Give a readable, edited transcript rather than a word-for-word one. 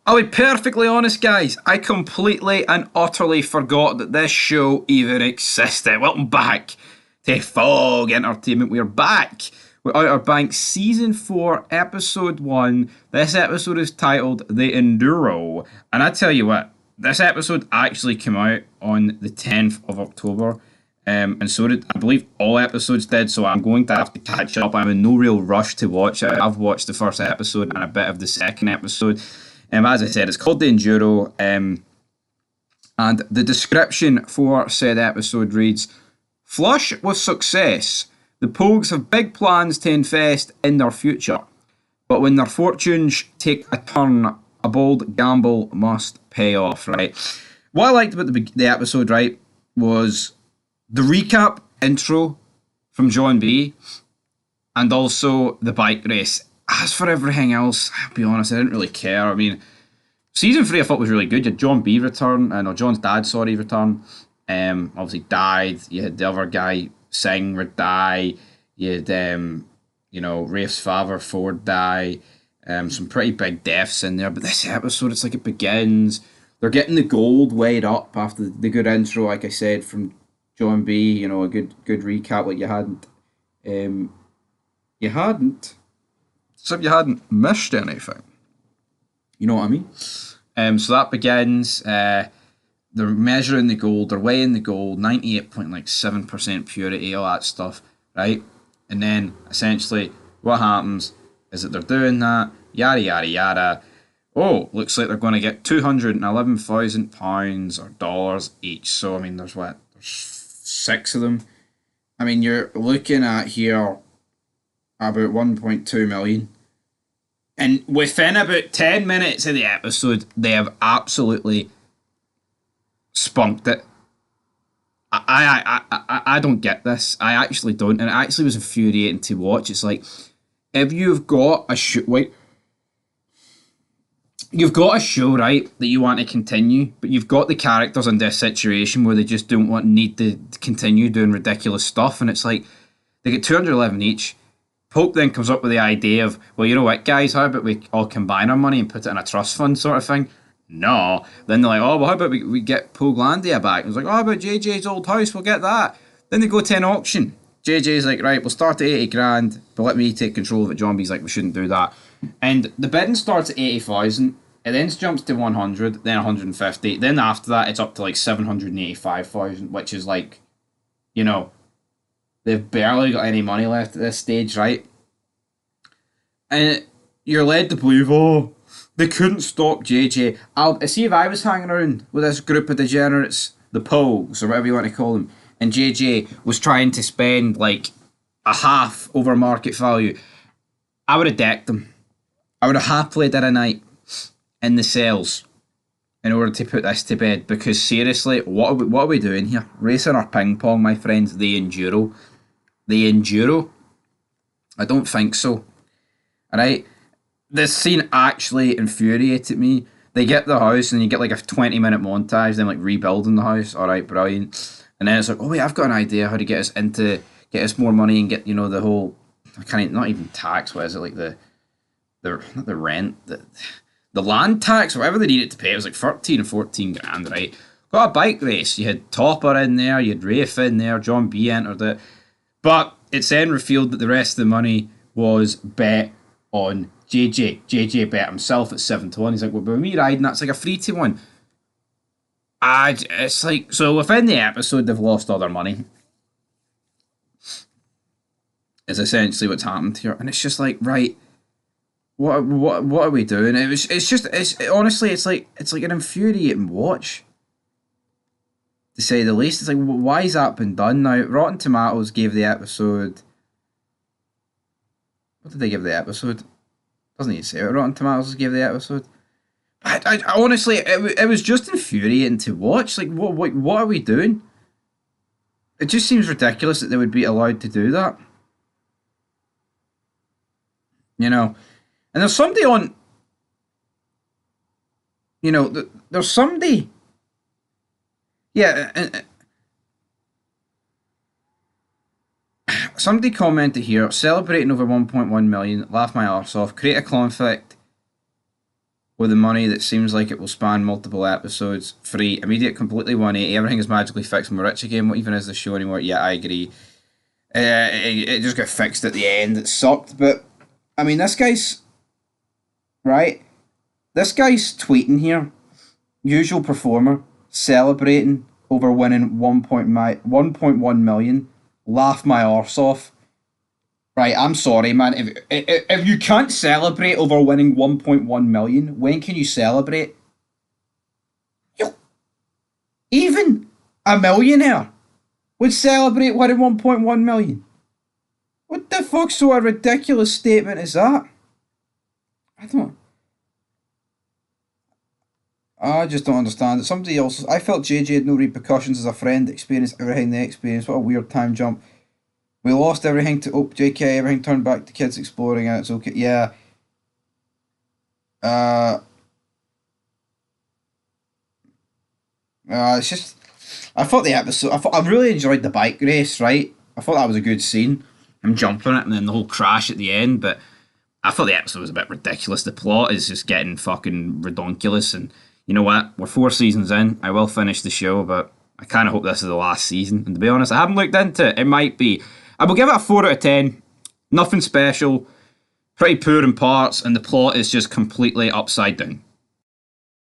I'll be perfectly honest, guys. I completely and utterly forgot that this show even existed. Welcome back to Fog Entertainment. We're back with Outer Banks Season 4, Episode 1. This episode is titled The Enduro. And I tell you what, this episode actually came out on the 10th of October. And so did, I believe, all episodes did, so I'm going to have to catch up. I'm in no real rush to watch it. I've watched the first episode and a bit of the second episode. As I said, it's called The Enduro, and the description for said episode reads, Flush with success, the Pogues have big plans to invest in their future, but when their fortunes take a turn, a bold gamble must pay off, right? What I liked about the episode, right, was the recap intro from John B, and also the bike race. As for everything else, I'll be honest, I didn't really care. I mean, season 3 I thought was really good. You had John B return, no, John's dad, sorry, return. Obviously died. You had the other guy, Singh, would die. You had, Rafe's father, Ford, die. Some pretty big deaths in there. But this episode, it's like it begins. They're getting the gold weighed up after the good intro, like I said, from John B. You know, a good recap. Like you hadn't, so if you hadn't missed anything, you know what I mean. So that begins. They're measuring the gold. They're weighing the gold. 98.7% purity, all that stuff, right? And then essentially, what happens is that they're doing that. Yada yada yada. Oh, looks like they're going to get £211,000 or dollars each. So I mean, there's 6 of them. I mean, you're looking at here about 1.2 million. And within about 10 minutes of the episode, they have absolutely spunked it. I don't get this. I actually don't. And it actually was infuriating to watch. It's like, if you've got a show, right, that you want to continue, but you've got the characters in this situation where they just don't need to continue doing ridiculous stuff. And it's like, they get 211 each. Pope then comes up with the idea of, well, you know what, guys, how about we all combine our money and put it in a trust fund sort of thing? No. Then they're like, oh, well, how about we get Pogelandia back? And it's like, oh, how about JJ's old house? We'll get that. Then they go to an auction. JJ's like, right, we'll start at 80 grand, but let me take control of it. John B's like, we shouldn't do that. And the bidding starts at 80,000. It then jumps to 100, then 150. Then after that, it's up to like 785,000, which is like, you know, they've barely got any money left at this stage, right? And you're led to believe, oh, they couldn't stop JJ. I'll see if I was hanging around with this group of degenerates, the Pogues, or whatever you want to call them, and JJ was trying to spend like a half over market value, I would have decked them. I would have happily did a night in the cells in order to put this to bed, because seriously, what are we doing here? Racing our ping pong, my friends. The Enduro. The Enduro? I don't think so. Alright? This scene actually infuriated me. They get the house and you get like a 20-minute montage, them like rebuilding the house. Alright, brilliant. And then it's like, oh wait, I've got an idea how to get us more money and get, you know, the whole, not even tax, what is it, like not the rent, the land tax, whatever they needed to pay. It was like 13 or 14 grand, right? Got a bike race. You had Topper in there, you had Rafe in there, John B entered it. But it's then revealed that the rest of the money was bet on JJ. JJ bet himself at 7-1. He's like, well, by me riding, that's like a 3-1. It's like, so within the episode, they've lost all their money. Is essentially what's happened here. And it's just like, right, what are we doing? Honestly, it's like an infuriating watch, to say the least. It's like, why has that been done now? Rotten Tomatoes gave the episode, what did they give the episode? Doesn't even say what Rotten Tomatoes gave the episode. I honestly, it was just infuriating to watch. Like, what are we doing? It just seems ridiculous that they would be allowed to do that. You know, and there's somebody on. You know, there's somebody. Yeah, somebody commented here, celebrating over 1.1 million, laugh my arse off, create a conflict with the money that seems like it will span multiple episodes. Free, immediate, completely 180. Everything is magically fixed. We're rich again. What even is the show anymore? Yeah, I agree. It just got fixed at the end. It sucked. But, I mean, this guy's... Right? This guy's tweeting here. Usual performer. Celebrating over winning 1.1 million. Laugh my arse off. Right, I'm sorry, man. If you can't celebrate over winning 1.1 million, when can you celebrate? Yo, even a millionaire would celebrate winning 1.1 million. What the fuck sort of ridiculous statement is that? I just don't understand it. Somebody else, I felt JJ had no repercussions as a friend, experienced everything they experienced. What a weird time jump. We lost everything to JK, everything turned back to kids exploring, and it's okay. Yeah. Uh, it's just, I thought the episode, I really enjoyed the bike race, right? I thought that was a good scene. Him jumping it and then the whole crash at the end, but I thought the episode was a bit ridiculous. The plot is just getting fucking redonkulous, and you know what? We're 4 seasons in. I will finish the show, but I kind of hope this is the last season. And to be honest, I haven't looked into it. It might be. I will give it a 4 out of 10. Nothing special. Pretty poor in parts, and the plot is just completely upside down.